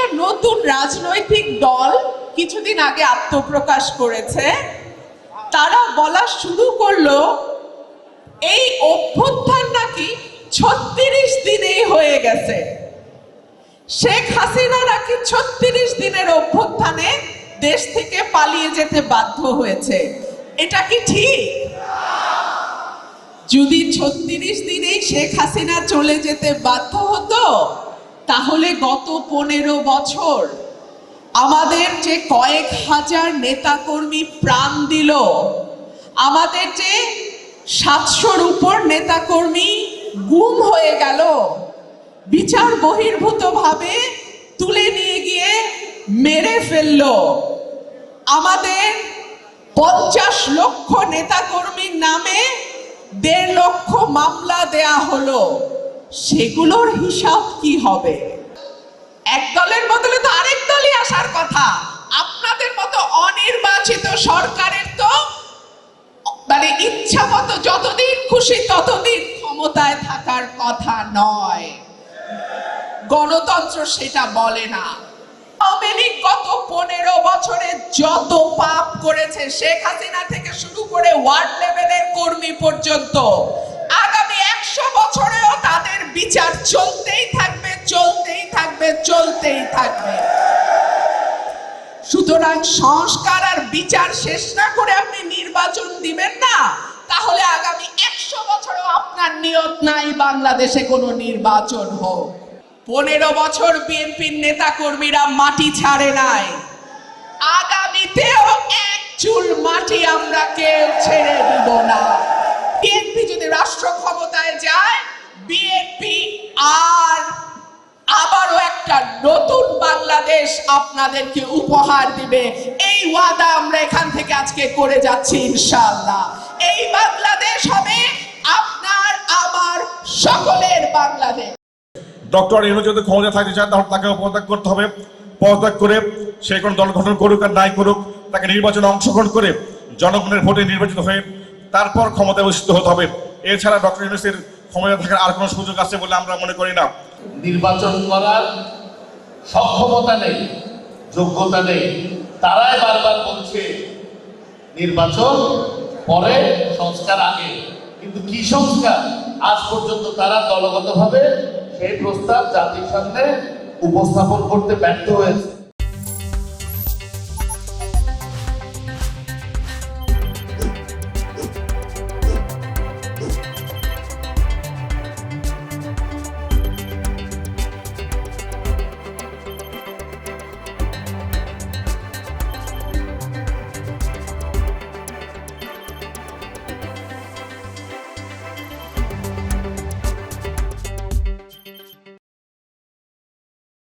একটা নতুন রাজনৈতিক দল কিছুদিন আগে আত্মপ্রকাশ করেছে। তারা বলা শুরু করলো এই অভ্যুত্থান নাকি 36 দিনেই হয়ে গেছে। শেখ হাসিনা নাকি 36 দিনের অভ্যুত্থানে দেশ থেকে পালিয়ে যেতে বাধ্য হয়েছে। এটা কি ঠিক? যদি 36 দিনেই শেখ হাসিনা চলে যেতে বাধ্য হতো, তাহলে গত 15 বছর আমাদের যে কয়েক হাজার নেতাকর্মী প্রাণ দিল, আমাদের যে 700-র উপর নেতাকর্মী গুম হয়ে গেল, বিচার বহির্ভূতভাবে তুলে নিয়ে গিয়ে মেরে ফেললো, আমাদের 50 লক্ষ নেতাকর্মীর নামে 1.5 লক্ষ মামলা দেয়া হলো, সেগুলোর হিসাব কি হবে? এক দলের বদলে তো আরেক দলই আসার কথা। আপনাদের মতো অনির্বাচিত সরকারের তো মানে ইচ্ছা মতো যতদিন খুশি ততদিন ক্ষমতায় থাকার কথা নয়। গণতন্ত্র সেটা বলে না। আওয়ামী লীগ গত 15 বছরে যত পাপ করেছে, শেখ হাসিনা থেকে শুরু করে ওয়ার্ড লেভেলের কর্মী পর্যন্ত, আগামী 100 বছরেও তাদের বিচার চলতেই থাকবে, চলতেই থাকবে, চলতেই থাকবে। সুতরাং সংস্কার আর বিচার শেষ না করে আপনি নির্বাচন দিবেন না, তাহলে আগামী 100 বছরেও আপনার নিয়ত নাই বাংলাদেশে কোনো নির্বাচন হোক। 15 বছর বিএনপির নেতা কর্মীরা মাটি ছাড়ে নাই, আগামীতেও এক চুল মাটি আমরা কেউ ছেড়ে দিব না। বিএনপি যদি রাষ্ট্র ক্ষমতায় যায়, বিএনপি আবারও একটা নতুন বাংলাদেশ আপনাদেরকে উপহার দিবে। এই ওয়াদা আমরা এখান থেকে আজকে করে যাচ্ছি ইনশাআল্লাহ। এই বাংলাদেশ হবে আপনার আমার সকলের বাংলাদেশ। ডক্টর ইউনূস যদি ক্ষমতা থাকতে চায়, তাহলে তাকে পদত্যাগ করতে হবে। পদত্যাগ করে সে কোনো দল গঠন করুক আর নাই করুক, তাকে নির্বাচনে অংশগ্রহণ করে জনগণের ভোটে নির্বাচিত হয়ে তারপর ক্ষমতায় অধিষ্ঠিত হতে হবে। এছাড়া ডক্টর ইউনূসের ক্ষমতা থাকার আর কোনো সুযোগ আছে বলে আমরা মনে করি না। নির্বাচন করার সক্ষমতা নেই, যোগ্যতা নেই, তারাই বারবার বলছে নির্বাচন পরে, সংস্কার আগে। কিন্তু কি সংস্কার? আজ পর্যন্ত তারা দলগতভাবে সেই প্রস্তাব জাতির সামনে উপস্থাপন করতে ব্যর্থ হয়েছে।